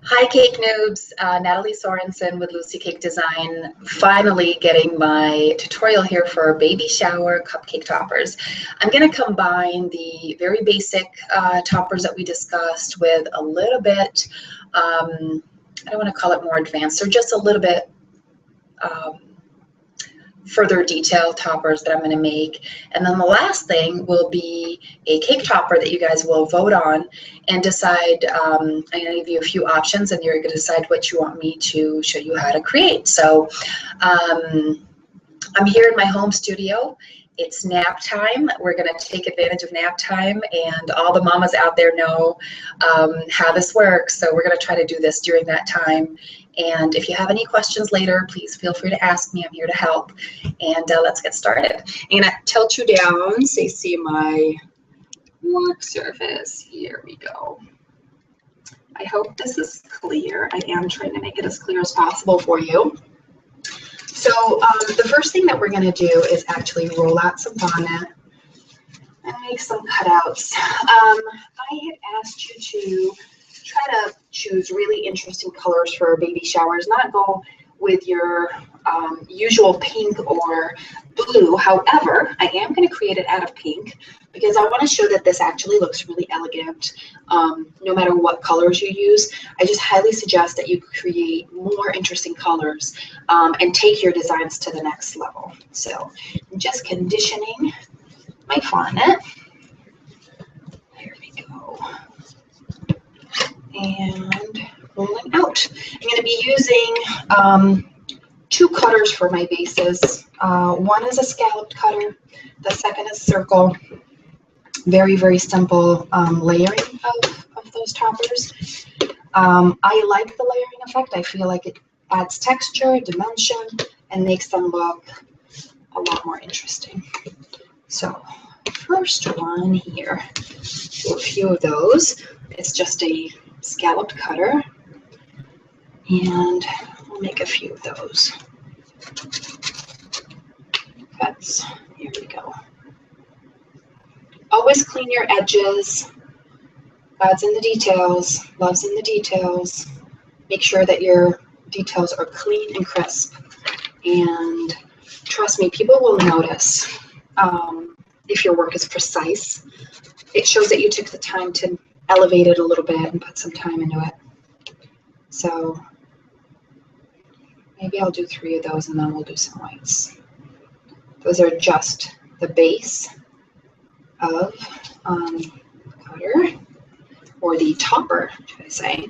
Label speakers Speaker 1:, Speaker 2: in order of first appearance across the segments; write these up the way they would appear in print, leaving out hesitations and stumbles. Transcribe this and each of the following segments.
Speaker 1: Hi, Cake Noobs. Nathalie Sorensen with Lucy Cake Design. Finally getting my tutorial here for baby shower cupcake toppers. I'm going to combine the very basic toppers that we discussed with a little bit, I don't want to call it more advanced, or just a little bit further detailed toppers that I'm going to make. And then the last thing will be a cake topper that you guys will vote on and decide. I'm going to give you a few options and you're going to decide what you want me to show you how to create. So I'm here in my home studio. It's nap time. We're going to take advantage of nap time, and all the mamas out there know how this works. So we're going to try to do this during that time. And if you have any questions later, please feel free to ask me. I'm here to help. And let's get started. I'm going to tilt you down so you see my work surface. Here we go. I hope this is clear. I am trying to make it as clear as possible for you. So the first thing that we're going to do is actually roll out some fondant and make some cutouts. I had asked you to try to choose really interesting colors for baby showers, not go with your usual pink or blue. However, I am going to create it out of pink because I want to show that this actually looks really elegant no matter what colors you use. I just highly suggest that you create more interesting colors and take your designs to the next level. So I'm just conditioning my fondant. There we go. And rolling out. I'm going to be using two cutters for my bases. One is a scalloped cutter. The second is circle. Very, very simple layering of those toppers. I like the layering effect. I feel like it adds texture, dimension, and makes them look a lot more interesting. So first one here, do a few of those. It's just a scalloped cutter, and we'll make a few of those cuts. Here we go. Always clean your edges. God's in the details, love's in the details. Make sure that your details are clean and crisp, and trust me, people will notice if your work is precise. It shows that you took the time to elevate it a little bit and put some time into it. So maybe I'll do 3 of those and then we'll do some whites. Those are just the base of cutter, or the topper, should I say.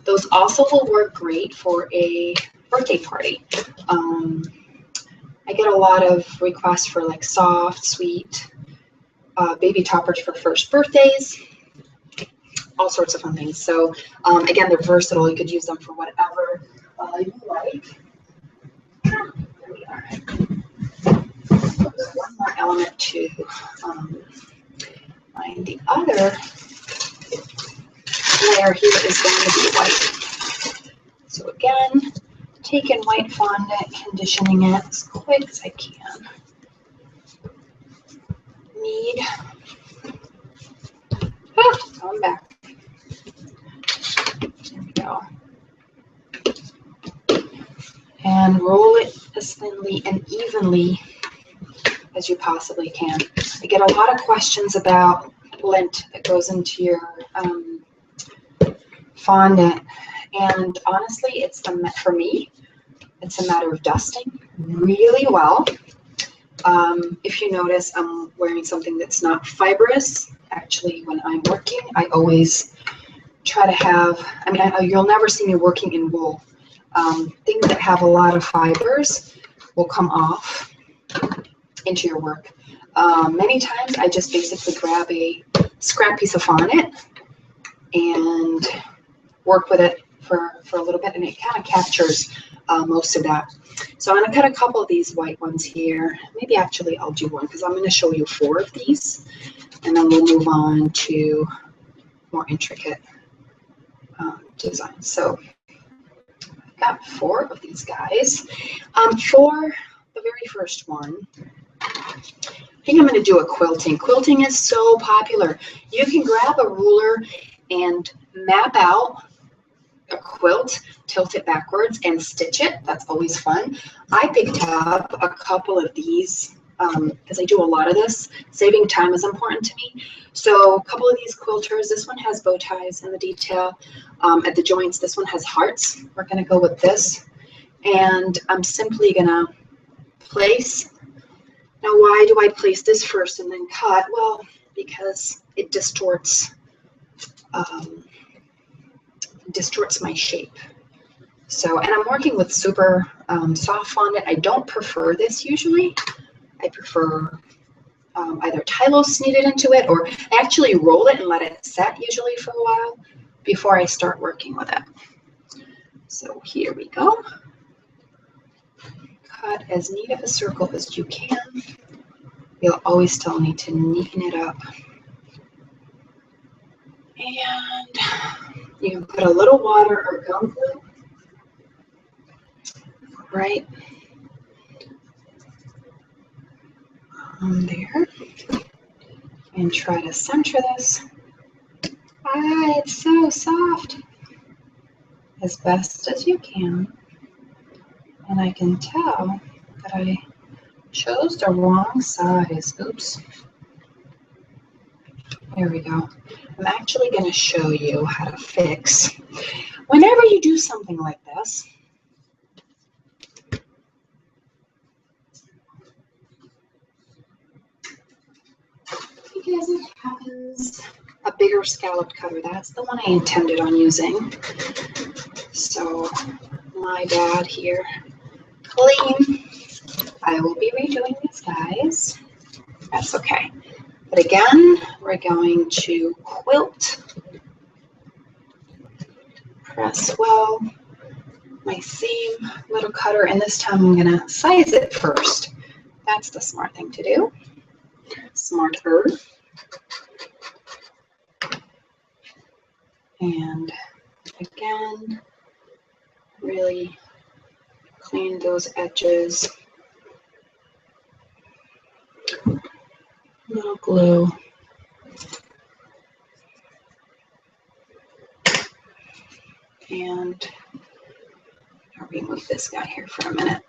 Speaker 1: Those also will work great for a birthday party. I get a lot of requests for like soft, sweet baby toppers for first birthdays. All sorts of fun things. So again, they're versatile. You could use them for whatever you like. There we are. There's one more element to find. The other layer here is going to be white. So again, taking white fondant, conditioning it as quick as I can. Going back. There we go. And roll it as thinly and evenly as you possibly can. I get a lot of questions about lint that goes into your fondant, and honestly, for me, it's a matter of dusting really well. If you notice, I'm wearing something that's not fibrous. Actually, when I'm working, I always try to have, you'll never see me working in wool. Things that have a lot of fibers will come off into your work. Many times I just basically grab a scrap piece of fondant and work with it for a little bit, and it kind of captures most of that. So I'm going to cut a couple of these white ones here. Maybe actually I'll do one because I'm going to show you 4 of these, and then we'll move on to more intricate designs. So I've got 4 of these guys. For the very first one, I think I'm going to do a quilting. Quilting is so popular. You can grab a ruler and map out a quilt, tilt it backwards and stitch it. That's always fun. I picked up a couple of these because I do a lot of this. Saving time is important to me. So a couple of these quilters, this one has bow ties in the detail at the joints. This one has hearts. We're going to go with this. And I'm simply going to place. Now, why do I place this first and then cut? Well, because it distorts my shape. So, and I'm working with super soft fondant. I don't prefer this usually. I prefer either Tylos kneaded into it, or I actually roll it and let it set usually for a while before I start working with it. So here we go. Cut as neat of a circle as you can. You'll always still need to neaten it up. And you can put a little water or gum glue right on there and try to center this. Ah, it's so soft. As best as you can. And I can tell that I chose the wrong size. Oops. There we go. I'm actually going to show you how to fix. Whenever you do something like this, because it happens, a bigger scalloped cutter. That's the one I intended on using. So my bad here. Clean. I will be redoing these, guys. That's okay. But again, we're going to quilt, press well, my same little cutter, and this time I'm going to size it first. That's the smart thing to do. Smarter. And again, really clean those edges. Little glue. And I'll remove this guy here for a minute.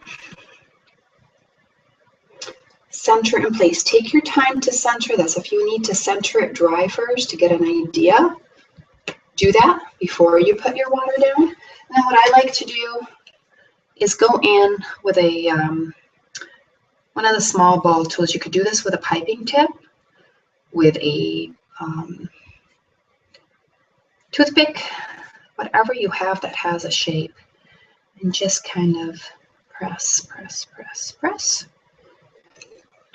Speaker 1: Center in place. Take your time to center this. If you need to center it dry first to get an idea, do that before you put your water down. And then what I like to do is go in with a one of the small ball tools. You could do this with a piping tip, with a toothpick, whatever you have that has a shape, and just kind of press, press, press, press.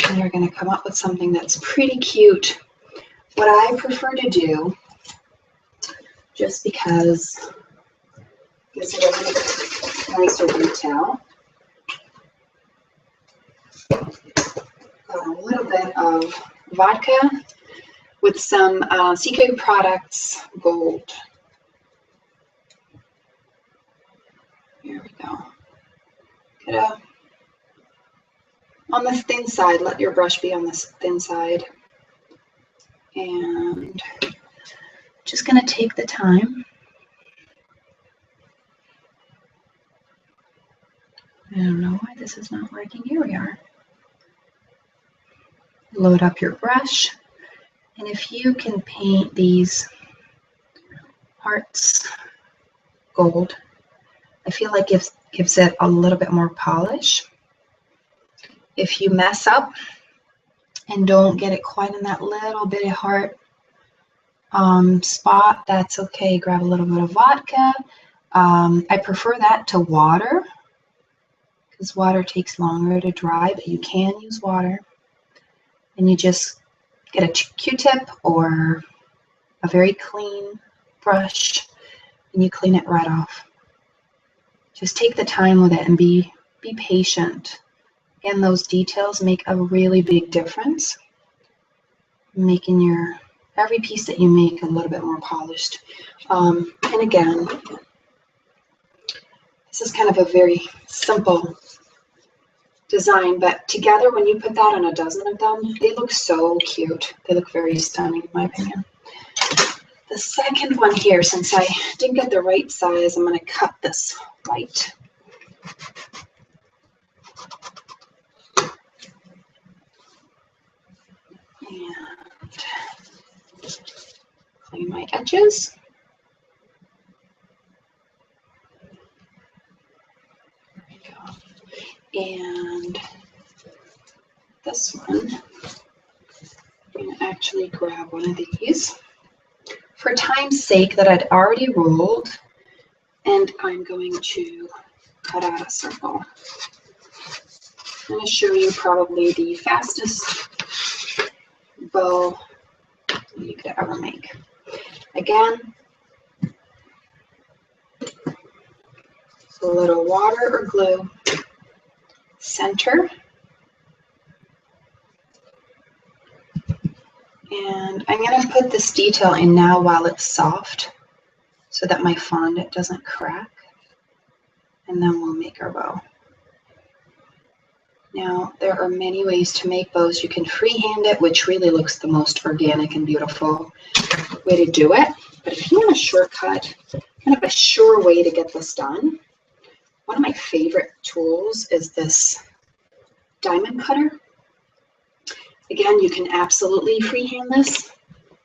Speaker 1: And you're going to come up with something that's pretty cute. What I prefer to do, just because gives it a nicer detail, a little bit of vodka with some CK Products Gold. Here we go. Get a on the thin side, let your brush be on this thin side. And just going to take the time. I don't know why this is not working. Here we are. Load up your brush. And if you can paint these hearts gold, I feel like it gives it a little bit more polish. If you mess up and don't get it quite in that little bitty heart spot, that's okay. Grab a little bit of vodka. I prefer that to water because water takes longer to dry, but you can use water. And you just get a Q-tip or a very clean brush and you clean it right off. Just take the time with it and be patient. And those details make a really big difference, making your every piece that you make a little bit more polished. And again, this is kind of a very simple design, but together when you put that on a dozen of them, they look so cute. They look very stunning in my opinion. the second one here, since I didn't get the right size, I'm going to cut this white. And clean my edges. There we go. And this one, I'm going to actually grab one of these. For time's sake that I'd already rolled, and I'm going to cut out a circle. I'm going to show you probably the fastest bow you could ever make. Again, a little water or glue, center, and I'm going to put this detail in now while it's soft so that my fondant doesn't crack, and then we'll make our bow. Now, there are many ways to make bows. You can freehand it, which really looks the most organic and beautiful way to do it. But if you want a shortcut, kind of a sure way to get this done, one of my favorite tools is this diamond cutter. Again, you can absolutely freehand this.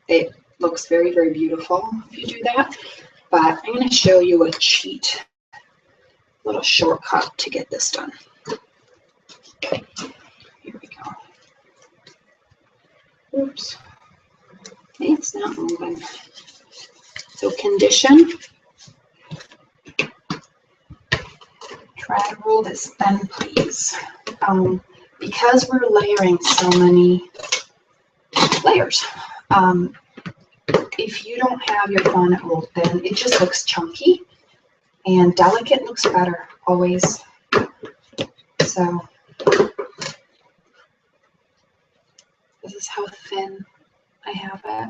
Speaker 1: It looks very, very beautiful if you do that. But I'm going to show you a cheat, little shortcut to get this done. Okay, here we go. Oops. Okay, it's not moving. So condition. Try to roll this thin, please. Because we're layering so many layers, if you don't have your fondant rolled thin, it just looks chunky, and delicate looks better always. So this is how thin I have it.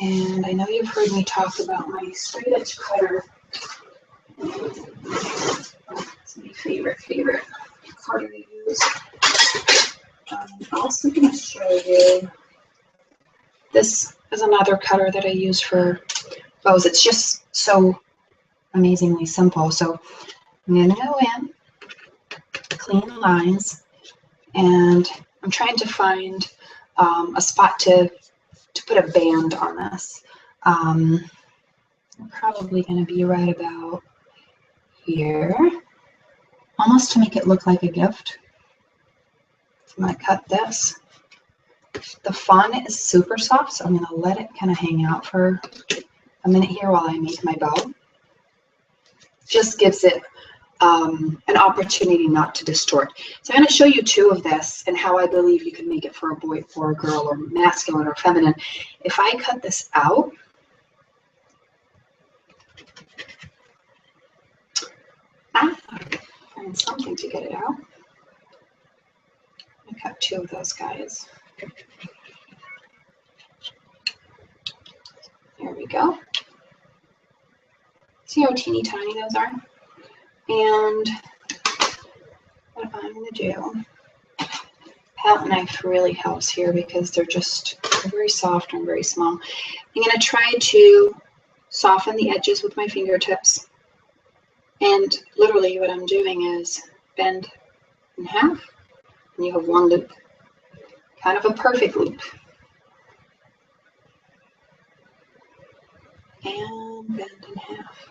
Speaker 1: And I know you've heard me talk about my Straightedge Cutter. It's my favorite cutter to use. I'm also going to show you, this is another cutter that I use for bows. It's just so amazingly simple. So I'm going to go in, clean lines, and I'm trying to find a spot to put a band on this. I'm probably going to be right about here, almost to make it look like a gift. So I'm going to cut this. The fondant is super soft, so I'm going to let it kind of hang out for a minute here while I make my bow. Just gives it an opportunity not to distort. So I'm going to show you two of this and how I believe you can make it for a boy or a girl, or masculine or feminine. If I cut this out, find something to get it out. I cut two of those guys. There we go. See how teeny tiny those are? And what I'm going to do, palette knife really helps here because they're very soft and very small. I'm going to try to soften the edges with my fingertips. And literally what I'm doing is bend in half, and you have one loop, kind of a perfect loop. And bend in half.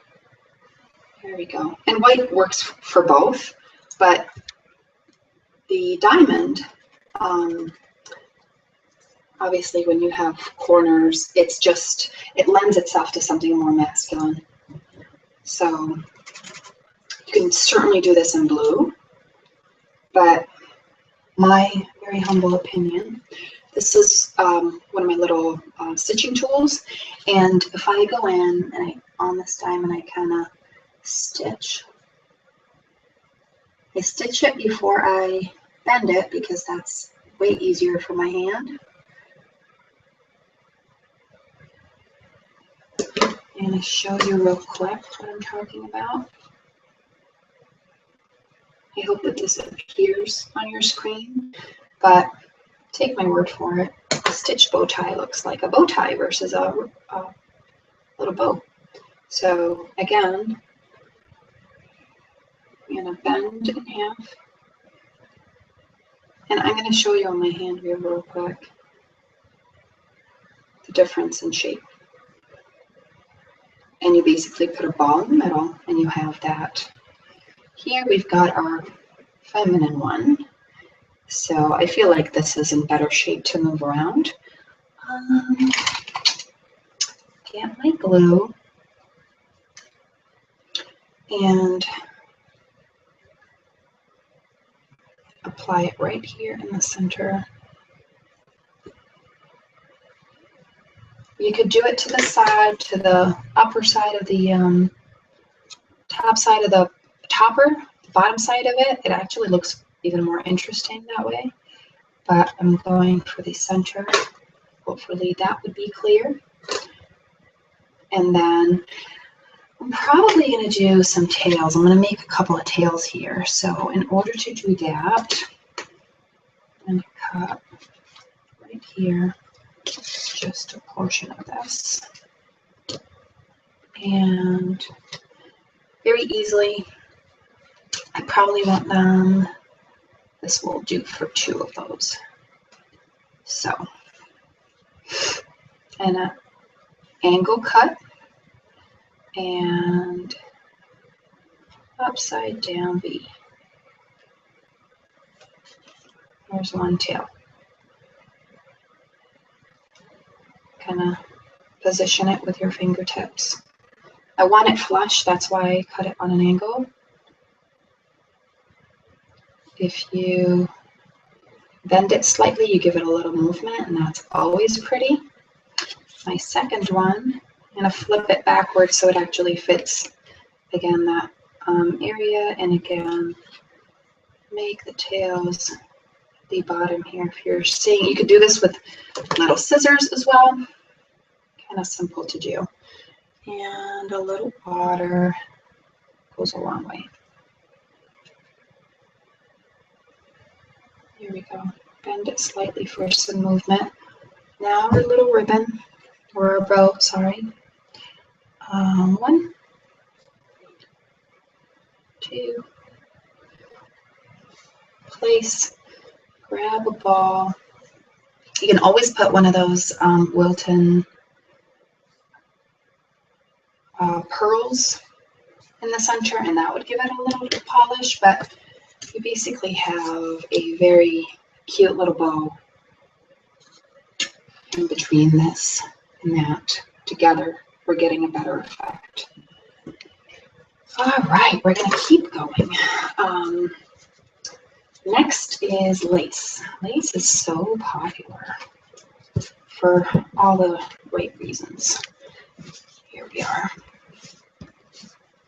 Speaker 1: There we go. And white works for both, but the diamond, obviously when you have corners, it lends itself to something more masculine. So you can certainly do this in blue, but my very humble opinion, this is one of my little stitching tools, and if I go in and on this diamond I kind of stitch. I stitch it before I bend it because that's way easier for my hand. And I show you real quick what I'm talking about. I hope that this appears on your screen, but take my word for it. stitched bow tie looks like a bow tie versus a little bow. So again, I'm going to bend in half. And I'm going to show you on my hand view real quick the difference in shape. And you basically put a ball in the middle and you have that. Here we've got our feminine one. So I feel like this is in better shape to move around. Get my glue and apply it right here in the center. You could do it to the side, to the upper side of the top side of the topper, the bottom side of it. It actually looks even more interesting that way. But I'm going for the center. Hopefully that would be clear. And then I'm probably going to do some tails. I'm going to make a couple of tails here. So in order to do that, I'm going to cut right here just a portion of this. And very easily, I probably want them, this will do for 2 of those. So, and an angle cut and upside down V. There's one tail. Kind of position it with your fingertips. I want it flush, that's why I cut it on an angle. If you bend it slightly, you give it a little movement, and that's always pretty. My second one, I'm going to flip it backwards so it actually fits, again, that area, and again, make the tails the bottom here. If you're seeing, you could do this with little scissors as well. Kind of simple to do. And a little water goes a long way. Here we go. Bend it slightly for some movement. Now our little ribbon, or our bow, sorry. 1, 2, place, grab a ball. You can always put one of those Wilton pearls in the center, and that would give it a little polish, but you basically have a very cute little bow in between this and that. Together, we're getting a better effect. All right, we're going to keep going. Next is lace. Lace is so popular for all the right reasons. Here we are.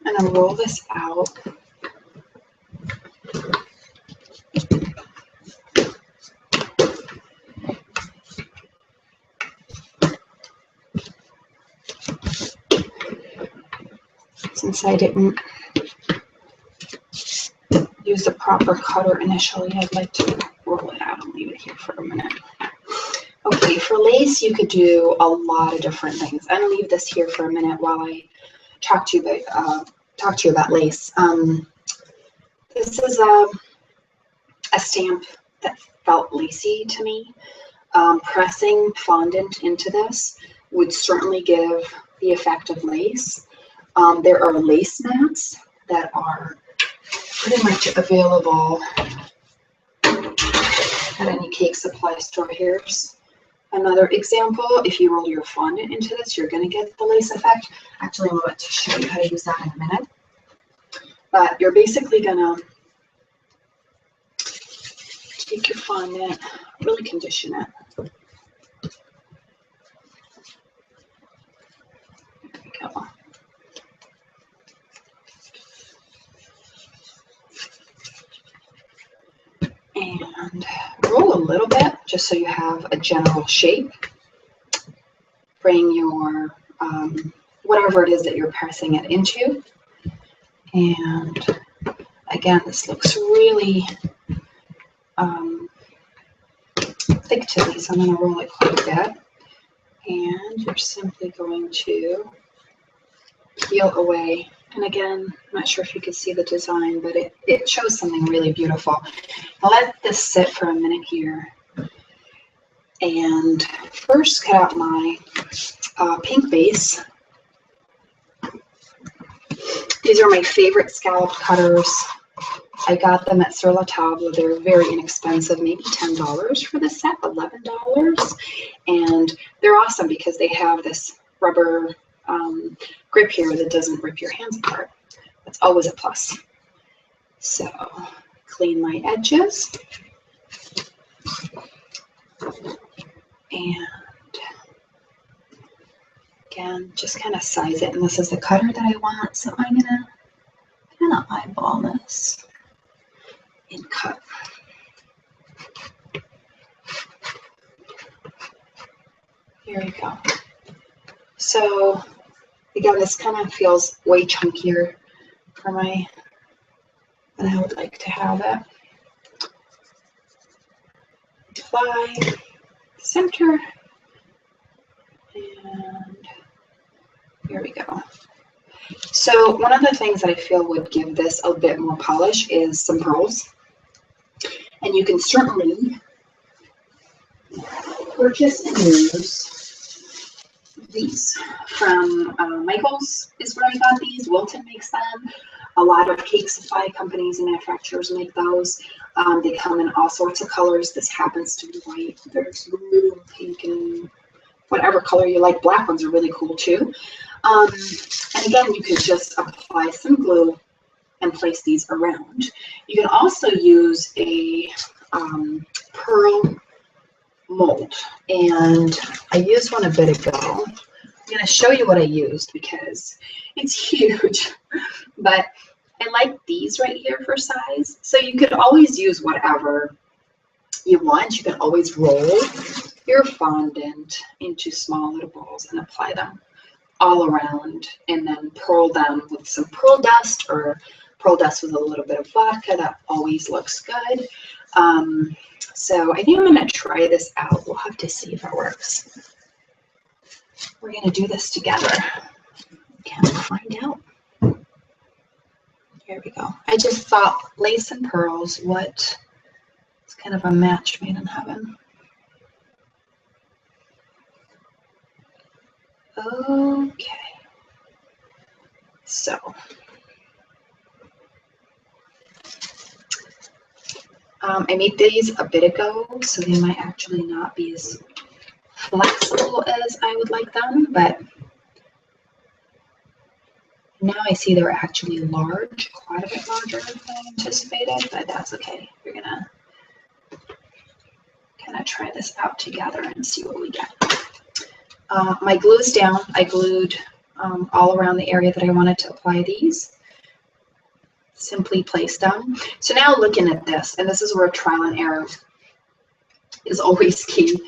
Speaker 1: I'm going to roll this out. Since I didn't use the proper cutter initially, I'd like to roll it out and leave it here for a minute. Okay, for lace, you could do a lot of different things. I'm going to leave this here for a minute while I talk to you about lace. This is a stamp that felt lacy to me. Pressing fondant into this would certainly give the effect of lace. There are lace mats that are pretty much available at any cake supply store. Here's another example. If you roll your fondant into this, you're going to get the lace effect. Actually, I'm going to show you how to use that in a minute. But you're basically going to take your fondant, really condition it. There we go. And roll a little bit just so you have a general shape. Bring your whatever it is that you're pressing it into. And again, this looks really thick to these. I'm going to roll it quite a bit. And you're simply going to peel away. And again, I'm not sure if you can see the design, but it shows something really beautiful. I'll let this sit for a minute here. And first cut out my pink base. These are my favorite scallop cutters. I got them at Sur La Table. They're very inexpensive, maybe $10 for the set, $11. And they're awesome because they have this rubber grip here that doesn't rip your hands apart. That's always a plus. So clean my edges. And again, just kind of size it. And this is the cutter that I want. So I'm going to kind of eyeball this and cut. Here we go. So again, this kind of feels way chunkier for my, than I would like to have it. Apply center, and here we go. So one of the things that I feel would give this a bit more polish is some pearls. And you can certainly purchase and use these from Michael's is where I got these. Wilton makes them. A lot of cake supply companies and manufacturers make those. They come in all sorts of colors. This happens to be white. There's blue and pink and whatever color you like. Black ones are really cool too. And again, you can just apply some glue and place these around. You can also use a pearl mold, and I used one a bit ago. I'm going to show you what I used because it's huge, but I like these right here for size. So you could always use whatever you want. You can always roll your fondant into small little balls and apply them all around, and then pearl them with some pearl dust or pearl dust with a little bit of vodka. That always looks good. So I think I'm going to try this out. We'll have to see if it works. We're going to do this together. Can we find out? Here we go. I just thought lace and pearls, what? It's kind of a match made in heaven. Okay. So I made these a bit ago, so they might actually not be as flexible as I would like them, but now I see they're actually large, quite a bit larger than I anticipated, but that's okay. We're gonna kind of try this out together and see what we get. My glue's down. I glued all around the area that I wanted to apply these. Simply place them. So now looking at this, and this is where trial and error is always key.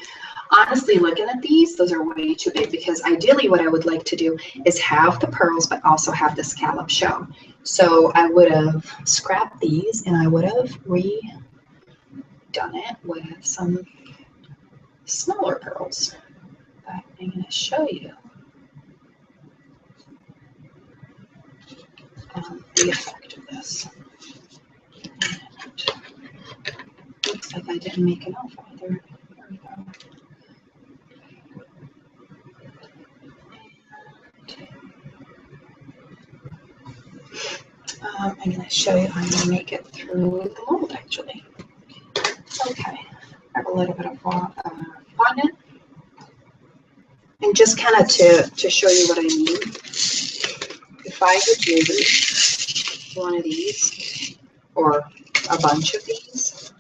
Speaker 1: Honestly, looking at these, those are way too big, because ideally what I would like to do is have the pearls but also have the scallop show. So I would have scrapped these and I would have redone it with some smaller pearls. But I'm going to show you the effect of this. And looks like I didn't make enough either. There we go. I'm going to show you how I'm going to make it through the mold, actually. Okay, I have a little bit of fondant. And just kind of to show you what I mean, if I would use one of these or a bunch of these,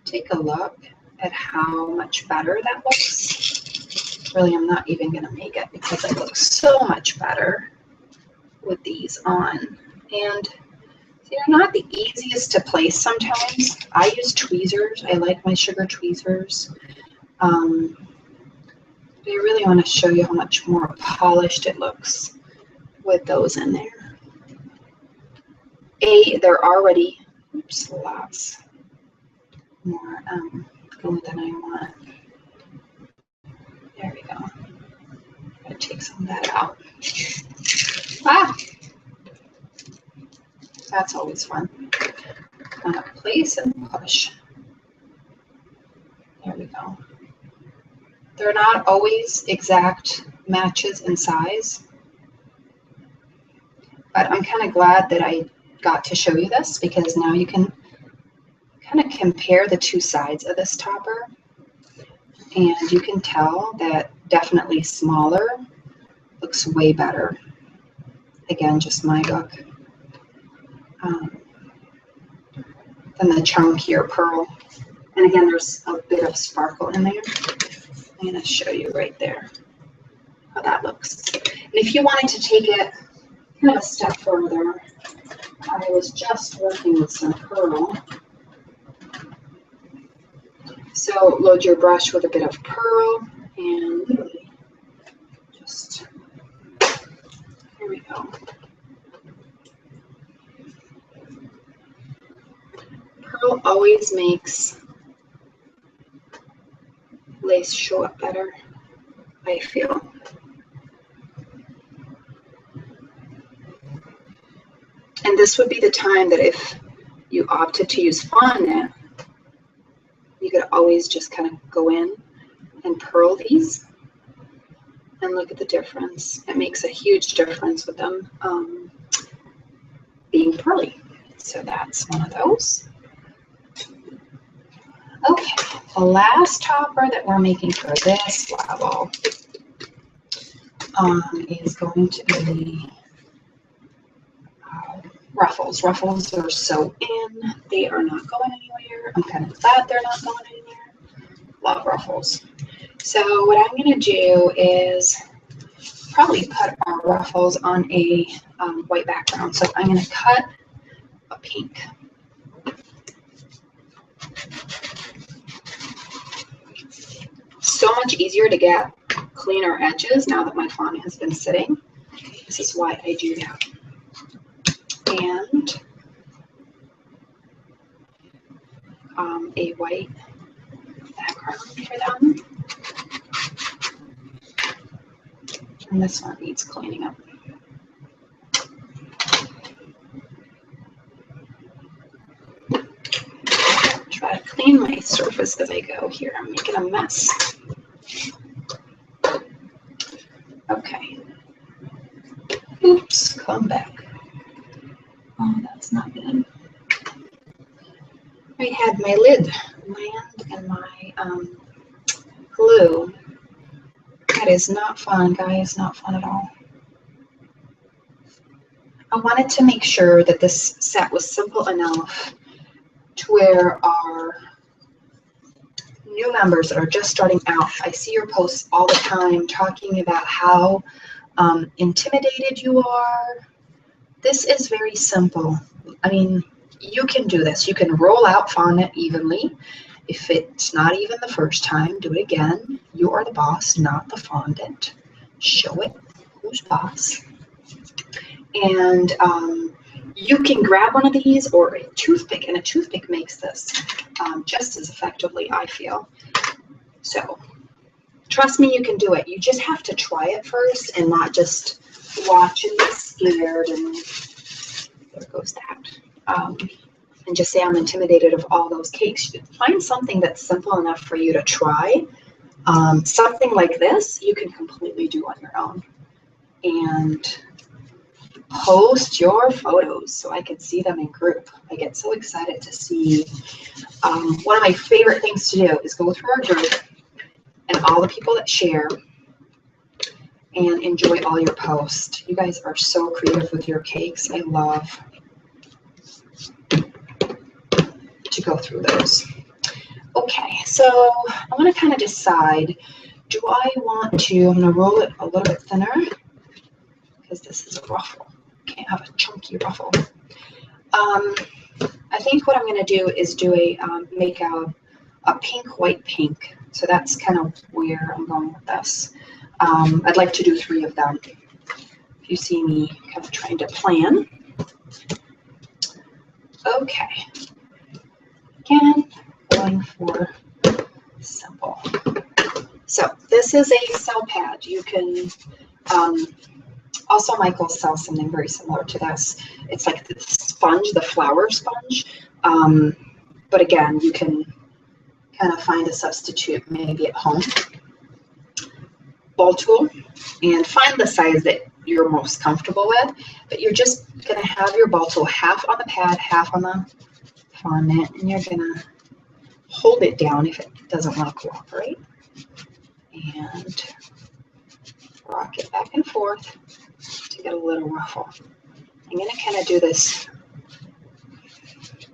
Speaker 1: take a look at how much better that looks. Really, I'm not even going to make it because it looks so much better with these on. And they're not the easiest to place sometimes. I use tweezers. I like my sugar tweezers. I really want to show you how much more polished it looks with those in there. They're already, oops, lots more glue than I want. There we go. Gotta take some of that out. Ah! That's always fun. Kind of place and push. There we go. They're not always exact matches in size, but I'm kind of glad that I got to show you this because now you can kind of compare the two sides of this topper, and you can tell that definitely smaller looks way better. Again, just my book. Than the chunkier pearl. And again, there's a bit of sparkle in there. I'm going to show you right there how that looks. And if you wanted to take it kind of a step further, I was just working with some pearl. So load your brush with a bit of pearl and literally just, here we go. Pearl always makes lace show up better, I feel. And this would be the time that if you opted to use fondant, you could always just kind of go in and pearl these and look at the difference. It makes a huge difference with them being pearly. So that's one of those. Okay, the last topper that we're making for this level is going to be ruffles. Ruffles are so in. They are not going anywhere. I'm kind of glad they're not going anywhere. Love ruffles. So what I'm going to do is probably put our ruffles on a white background. So I'm going to cut a pink. So much easier to get cleaner edges now that my fondant has been sitting. This is why I do that. And a white background for them. And this one needs cleaning up. Try to clean my surface as I go here. I'm making a mess. Okay. Oops, come back. Oh, that's not good. I had my lid land and my glue. That is not fun, guys. Not fun at all. I wanted to make sure that this set was simple enough to where our new members that are just starting out, I see your posts all the time talking about how intimidated you are. This is very simple. I mean, you can do this. You can roll out fondant evenly. If it's not even the first time, do it again. You are the boss, not the fondant. Show it who's boss. And you can grab one of these or a toothpick, and a toothpick makes this just as effectively, I feel. So trust me, you can do it. You just have to try it first and not just watch and be scared and there goes that. And just say I'm intimidated of all those cakes. Find something that's simple enough for you to try. Something like this you can completely do on your own. And post your photos so I can see them in group. I get so excited to see. One of my favorite things to do is go through our group and all the people that share and enjoy all your posts. You guys are so creative with your cakes. I love to go through those. Okay, so I'm going to kind of decide, do I want to, I'm going to roll it a little bit thinner because this is a ruffle. Can't have a chunky ruffle. I think what I'm going to do is do a make a pink, white, pink. So that's kind of where I'm going with this. I'd like to do 3 of them. If you see me kind of trying to plan. Okay. Again, going for simple. So this is a cell pad. You can, also Michael sells something very similar to this. It's like the sponge, the flour sponge. But again, you can kind of find a substitute maybe at home. Ball tool, and find the size that you're most comfortable with. But you're just going to have your ball tool half on the pad, half on the fondant, and you're going to hold it down if it doesn't want to cooperate. And rock it back and forth to get a little ruffle. I'm going to kind of do this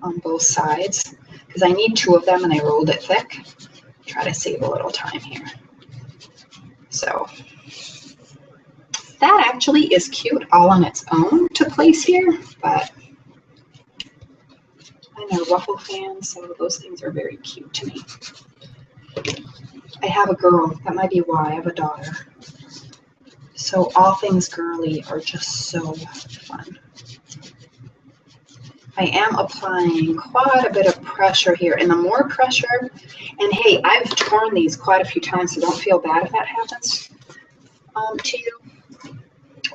Speaker 1: on both sides because I need 2 of them and I rolled it thick. Try to save a little time here. So that actually is cute all on its own to place here, but I'm a ruffle fan, so those things are very cute to me. I have a girl, that might be why. I have a daughter. So all things girly are just so fun. I am applying quite a bit of pressure here, and the more pressure, and hey, I've torn these quite a few times, so don't feel bad if that happens to you,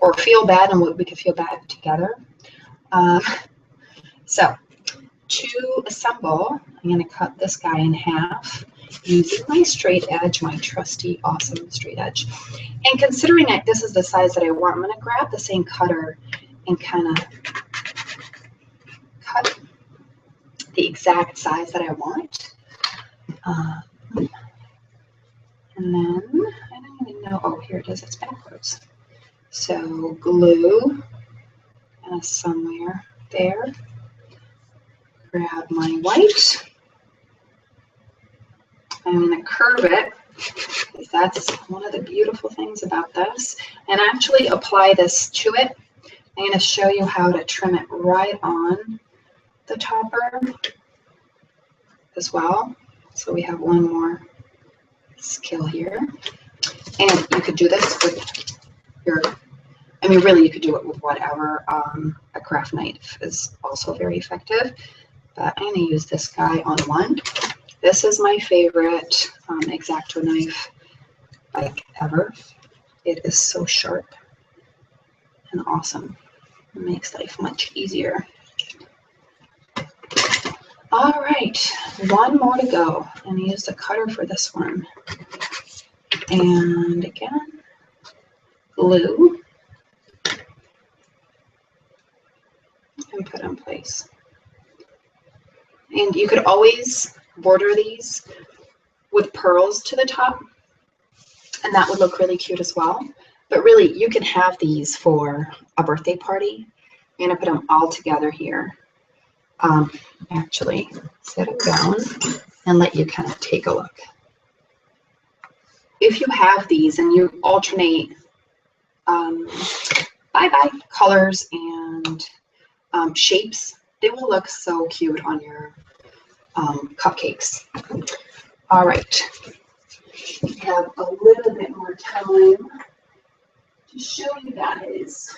Speaker 1: or feel bad, and we can feel bad together. So to assemble, I'm going to cut this guy in half using my straight edge, my trusty, awesome straight edge. And considering that this is the size that I want, I'm going to grab the same cutter and kind of cut the exact size that I want. And then, I don't even know, oh, here it is, it's backwards. So glue somewhere there. Grab my white. I'm going to curve it, because that's one of the beautiful things about this. And actually apply this to it. I'm going to show you how to trim it right on the topper as well. So we have one more skill here. And you could do this with your, I mean, really you could do it with whatever. A craft knife is also very effective. But I'm going to use this guy on one. This is my favorite X-Acto knife like ever. It is so sharp and awesome. It makes life much easier. All right, one more to go. I'm going to use the cutter for this one. And again, glue and put in place. And you could always border these with pearls to the top, and that would look really cute as well. But really, you can have these for a birthday party. I'm going to put them all together here. Actually, set them down and let you kind of take a look. If you have these and you alternate colors and shapes, they will look so cute on your cupcakes. All right, we have a little bit more time to show you guys.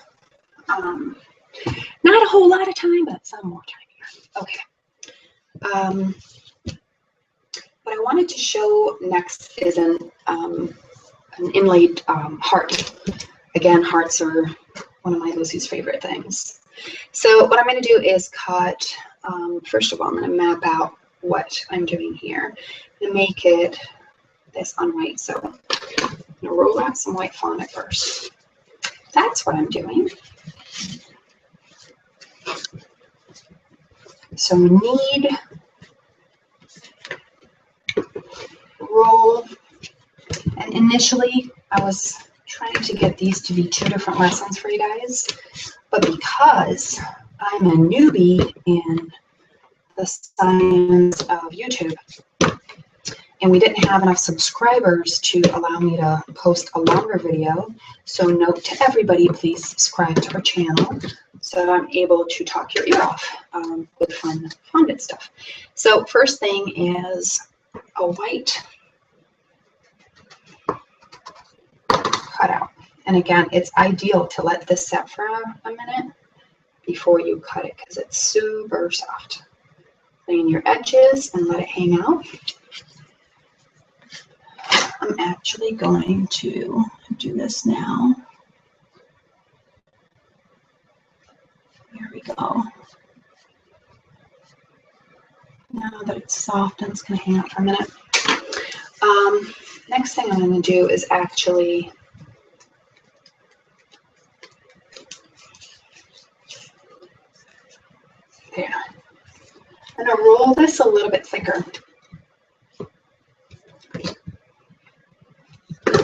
Speaker 1: Not a whole lot of time, but some more time here. Okay. What I wanted to show next is an inlaid heart. Again, hearts are one of my Lucy's favorite things. So what I'm going to do is cut, first of all, I'm going to map out what I'm doing here and make it this on white. So I'm going to roll out some white fondant first. That's what I'm doing. So we need roll, and initially I was trying to get these to be 2 different lessons for you guys, but because I'm a newbie in the science of YouTube and we didn't have enough subscribers to allow me to post a longer video, so note to everybody, please subscribe to our channel so that I'm able to talk your ear off with fun fondant stuff. So first thing is a white cutout. And again, it's ideal to let this set for a minute before you cut it because it's super soft. Clean your edges and let it hang out.
Speaker 2: I'm actually going to do this now. There we go. Now that it's soft, and it's going to hang out for a minute. Next thing I'm going to do is actually there. I'm going to roll this a little bit thicker.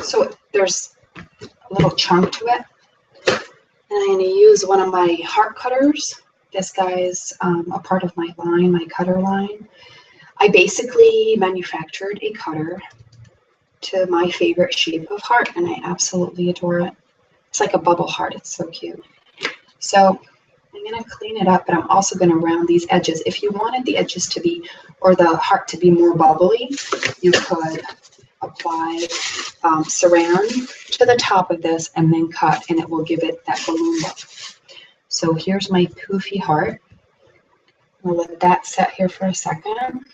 Speaker 2: So there's a little chunk to it. And I'm going to use one of my heart cutters. This guy's a part of my line, my cutter line. I basically manufactured a cutter to my favorite shape of heart, and I absolutely adore it. It's like a bubble heart. It's so cute. So I'm going to clean it up, but I'm also going to round these edges. If you wanted the edges to be, or the heart to be more bubbly, you could apply saran to the top of this and then cut, and it will give it that balloon look. So here's my poofy heart. We'll let that set here for a second. I'm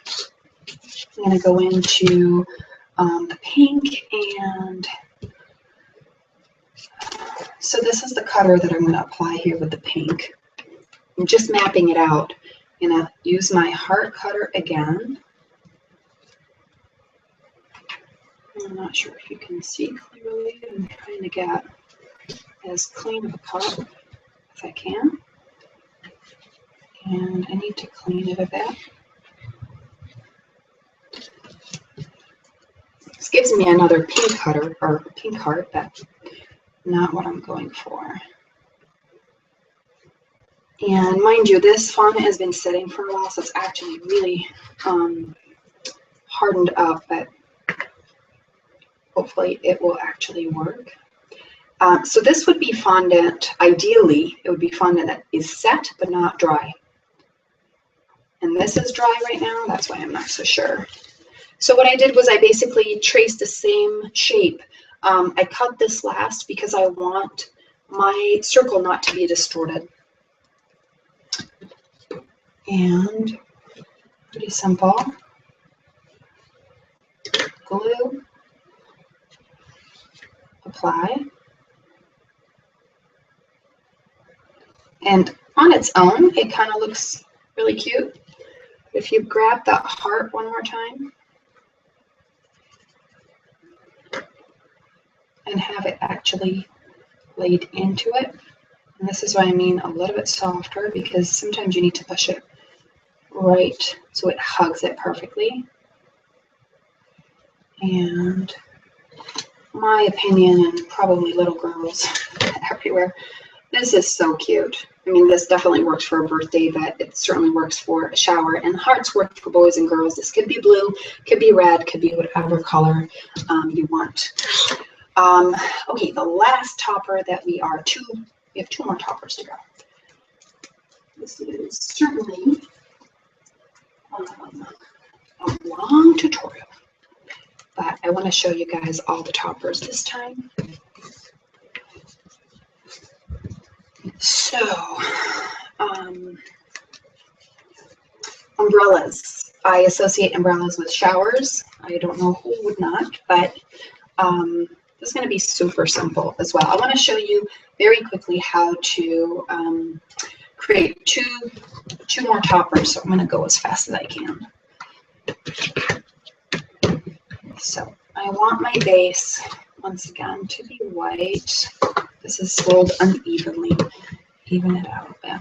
Speaker 2: going to go into the pink, and so this is the cutter that I'm going to apply here with the pink. I'm just mapping it out. I'm going to use my heart cutter again. I'm not sure if you can see clearly. I'm trying to get as clean of a cut as I can. And I need to clean it a bit. This gives me another pink cutter, or pink heart, but not what I'm going for. And mind you, this fondant has been sitting for a while, so it's actually really hardened up, but hopefully it will actually work. So this would be fondant, ideally, it would be fondant that is set but not dry. And this is dry right now, that's why I'm not so sure. So what I did was I basically traced the same shape. I cut this last because I want my circle not to be distorted. And pretty simple. Glue. Apply. And on its own, it kind of looks really cute. If you grab that heart one more time and have it actually laid into it, and this is what I mean a little bit softer, because sometimes you need to push it right so it hugs it perfectly. And my opinion, and probably little girls everywhere, this is so cute. I mean, this definitely works for a birthday, but it certainly works for a shower. And hearts work for boys and girls. This could be blue, could be red, could be whatever color you want. Okay, the last topper that we have two more toppers to go. This is certainly a long tutorial, but I want to show you guys all the toppers this time. So, umbrellas. I associate umbrellas with showers. I don't know who would not, but this is going to be super simple as well. I want to show you very quickly how to create two more toppers. So I'm going to go as fast as I can. So I want my base, once again, to be white. This is rolled unevenly. Even it out a bit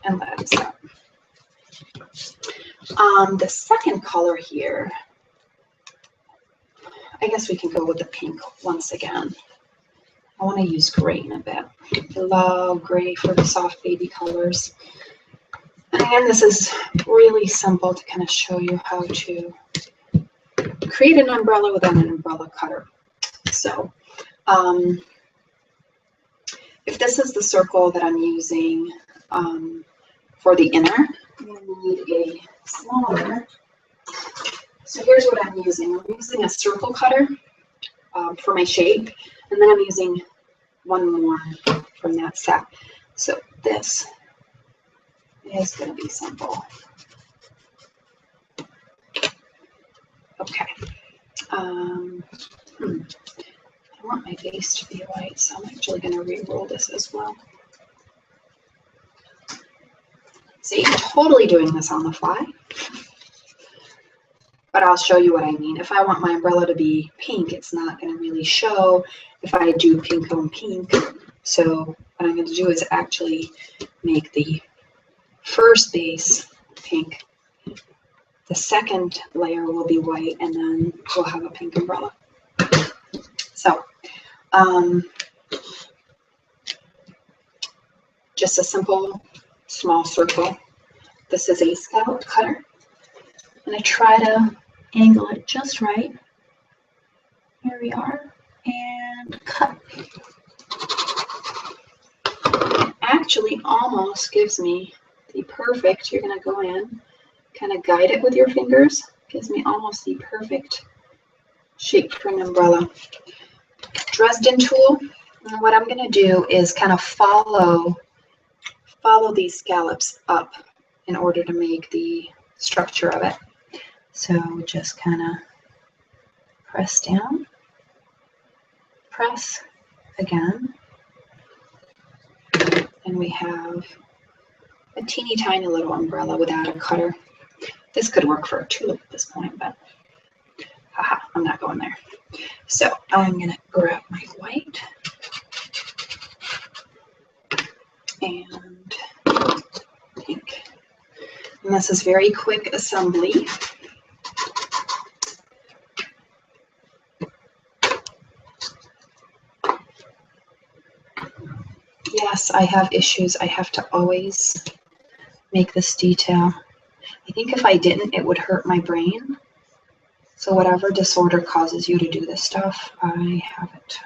Speaker 2: and let it set. The second color here, I guess we can go with the pink once again. I want to use gray in a bit. I love gray for the soft baby colors. And again, this is really simple to kind of show you how to create an umbrella without an umbrella cutter. So, if this is the circle that I'm using for the inner, I'm going to need a smaller. So here's what I'm using. I'm using a circle cutter for my shape, and then I'm using one more from that set. So this is going to be simple. Okay. I want my base to be white, so I'm actually going to re-roll this as well. See, I'm totally doing this on the fly, but I'll show you what I mean. If I want my umbrella to be pink, it's not going to really show if I do pink on pink. So what I'm going to do is actually make the first base pink. The second layer will be white, and then we'll have a pink umbrella. So, just a simple small circle. This is a scallop cutter. I'm going to try to angle it just right. Here we are, and cut. It actually almost gives me the perfect, you're going to go in, kind of guide it with your fingers, gives me almost the perfect shape for an umbrella. Dresden tool, and what I'm going to do is kind of follow these scallops up in order to make the structure of it. So just kind of press down, press again, and we have a teeny tiny little umbrella without a cutter. This could work for a tulip at this point, but haha, I'm not going there. So I'm going to grab my white and pink. And this is very quick assembly. Yes, I have issues. I have to always make this detail. I think if I didn't, it would hurt my brain. So whatever disorder causes you to do this stuff, I have it.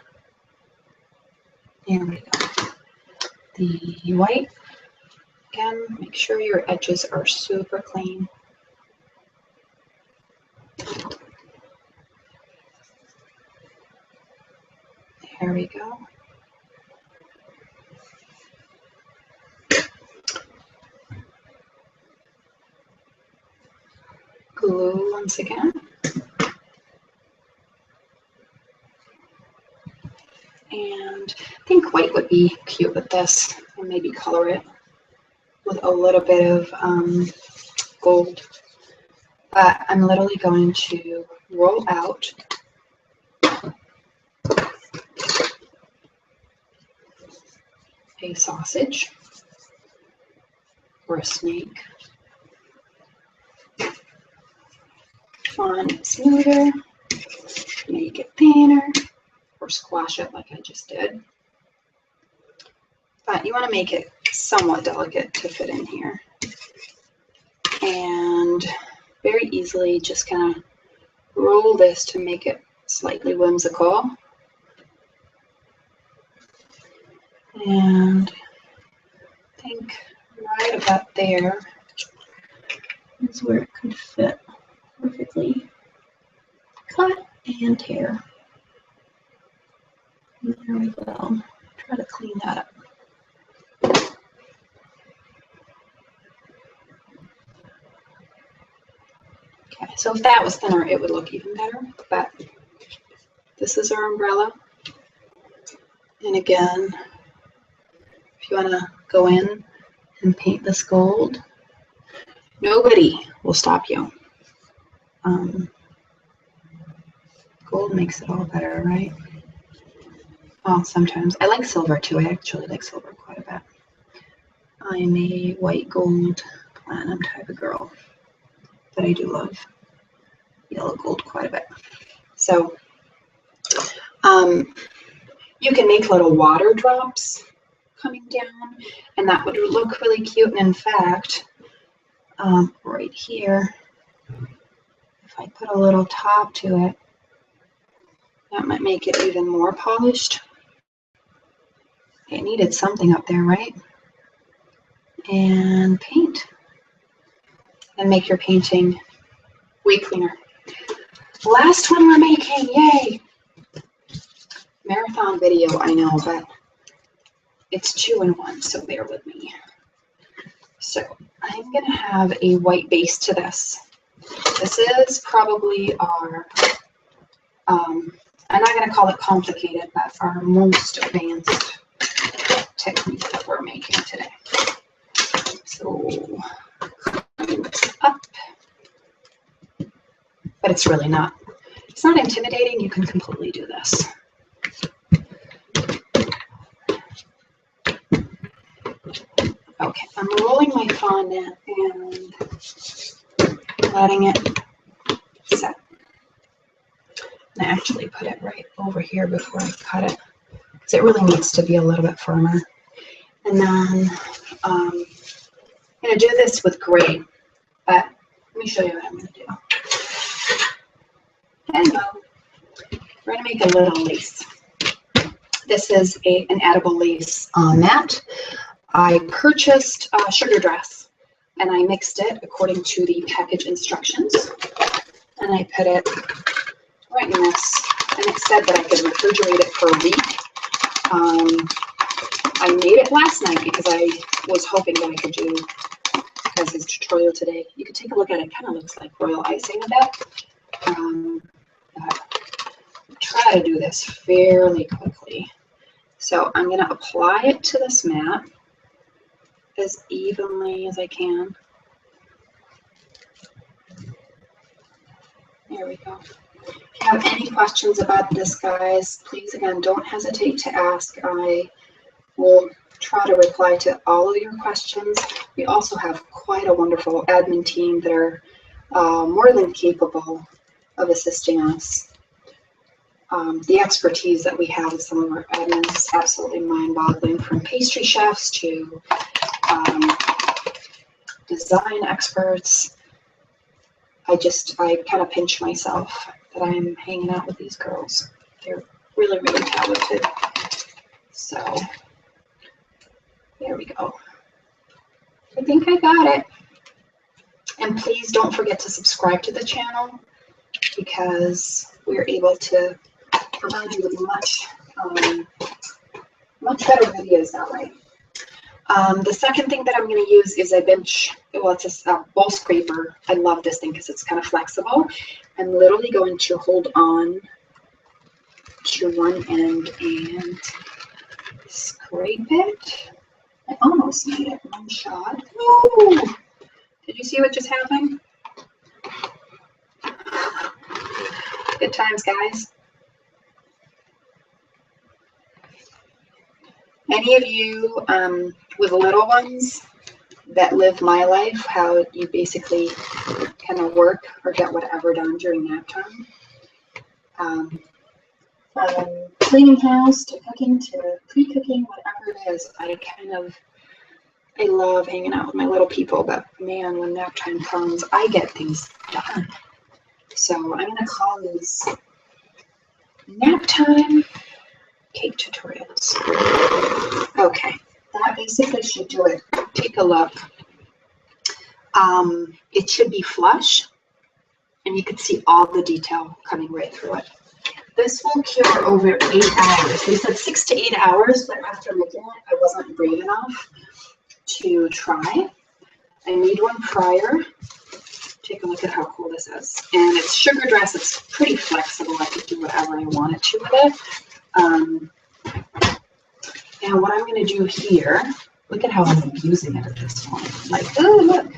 Speaker 2: Here we go. The white, again, make sure your edges are super clean. There we go. Glue once again. And I think white would be cute with this, and maybe color it with a little bit of gold. But I'm literally going to roll out a sausage or a snake on smoother, make it thinner, or squash it like I just did. But you want to make it somewhat delicate to fit in here. And very easily just kind of roll this to make it slightly whimsical. And I think right about there is where it could fit perfectly. Cut and tear. And there we go. Try to clean that up. Okay, so if that was thinner, it would look even better, but this is our umbrella. And again, if you want to go in and paint this gold, nobody will stop you. Gold makes it all better, right? Well, sometimes. I like silver too. I actually like silver quite a bit. I'm a white, gold, platinum type of girl, but I do love yellow gold quite a bit. So you can make little water drops coming down, and that would look really cute. And in fact, right here, if I put a little top to it, that might make it even more polished. It needed something up there, right? And paint. And make your painting way cleaner. Last one we're making, yay! Marathon video, I know, but it's 2 in 1, so bear with me. So I'm gonna have a white base to this. This is probably our I'm not going to call it complicated, but our most advanced technique that we're making today. So it's up, but it's really not. It's not intimidating. You can completely do this. Okay, I'm rolling my fondant and letting it set. And I actually put it right over here before I cut it, because it really needs to be a little bit firmer. And then I'm going to do this with gray, but let me show you what I'm going to do. Hello. We're going to make a little lace. This is an edible lace mat. I purchased sugar dress, and I mixed it according to the package instructions, and I put it right in this, and it said that I could refrigerate it for a week. I made it last night because I was hoping that I could do, as this tutorial today, you could take a look at it. It kind of looks like royal icing a bit. Try to do this fairly quickly. So I'm going to apply it to this mat as evenly as I can. There we go. If you have any questions about this, guys, please, again, don't hesitate to ask. I will try to reply to all of your questions. We also have quite a wonderful admin team that are more than capable of assisting us. The expertise that we have with some of our admins is absolutely mind-boggling, from pastry chefs to design experts. I kind of pinch myself that I'm hanging out with these girls. They're really, really talented. So there we go. I think I got it. And please don't forget to subscribe to the channel, because we're able to provide you with much better videos that way. The second thing that I'm going to use is it's a bowl scraper. I love this thing because it's kind of flexible. I'm literally going to hold on to one end and scrape it. I almost made it one shot. Woo! Did you see what just happened? Good times, guys. Any of you with little ones that live my life, how you basically kind of work or get whatever done during nap time? From cleaning house to cooking to pre-cooking, whatever it is, I love hanging out with my little people, but man, when nap time comes, I get things done. So I'm going to call these nap time cake tutorials. Okay, that basically should do it. Take a look. It should be flush, and you can see all the detail coming right through it. This will cure over 8 hours. They said 6 to 8 hours, but after making it, I wasn't brave enough to try. I made one prior. Take a look at how cool this is. And it's sugar dress. It's pretty flexible. I could do whatever I wanted to with it. And what I'm going to do here, look at how I'm abusing it at this point. Like, oh, look,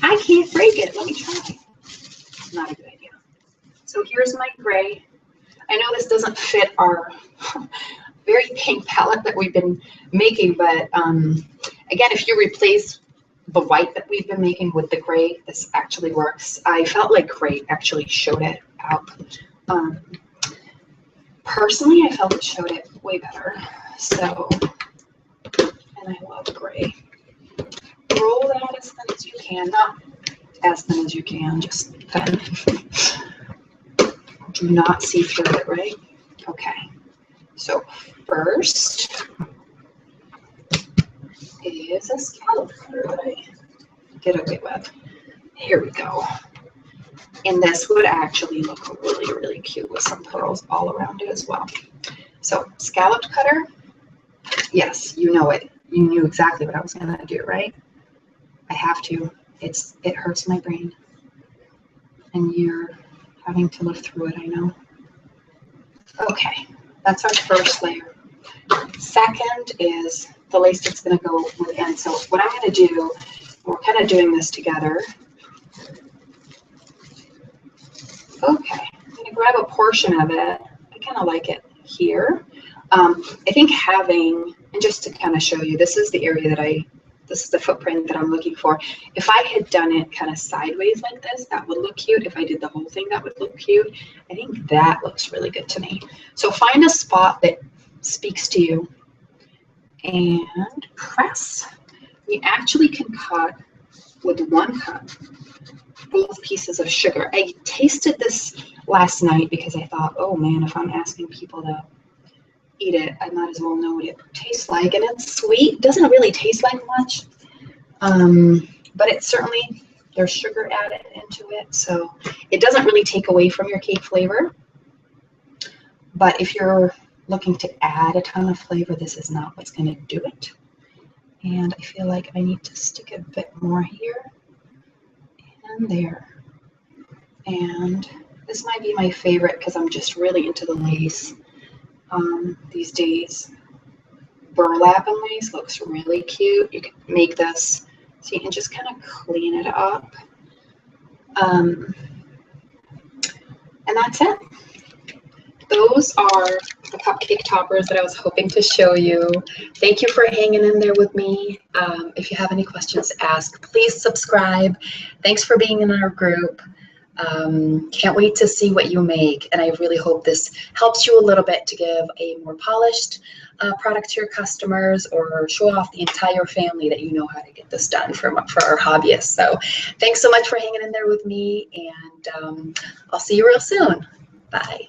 Speaker 2: I can't break it. Let me try. Not a good idea. So here's my gray. I know this doesn't fit our very pink palette that we've been making, but again, if you replace the white that we've been making with the gray, this actually works. I felt like gray actually showed it out. Personally, I felt it showed it way better. So, and I love gray. Roll that as thin as you can, not as thin as you can, just thin. Do not see through it, right? Okay. So first is a scallop cutter that I did away with. Here we go. And this would actually look really, really cute with some pearls all around it as well. So scalloped cutter, yes, you know it. You knew exactly what I was going to do, right? I have to. It hurts my brain. And you're having to live through it, I know. Okay, that's our first layer. Second is the lace that's going to go within. So what I'm going to do, we're kind of doing this together. Okay, I'm going to grab a portion of it. I kind of like it here. I think having, and just to kind of show you, this is the area that this is the footprint that I'm looking for. If I had done it kind of sideways like this, that would look cute. If I did the whole thing, that would look cute. I think that looks really good to me. So find a spot that speaks to you and press. You actually can cut with one cut both pieces of sugar. I tasted this last night because I thought, oh man, if I'm asking people to eat it, I might as well know what it tastes like. And it's sweet. It doesn't really taste like much, but it's certainly, there's sugar added into it, so it doesn't really take away from your cake flavor. But if you're looking to add a ton of flavor, this is not what's going to do it. And I feel like I need to stick a bit more here and there. And this might be my favorite because I'm just really into the lace these days. Burlap and lace looks really cute. You can make this so you can just kind of clean it up. And that's it. Those are the cupcake toppers that I was hoping to show you. Thank you for hanging in there with me. If you have any questions to ask, please subscribe. Thanks for being in our group. Can't wait to see what you make, and I really hope this helps you a little bit to give a more polished product to your customers, or show off the entire family that you know how to get this done for our hobbyists. So thanks so much for hanging in there with me, and I'll see you real soon. Bye.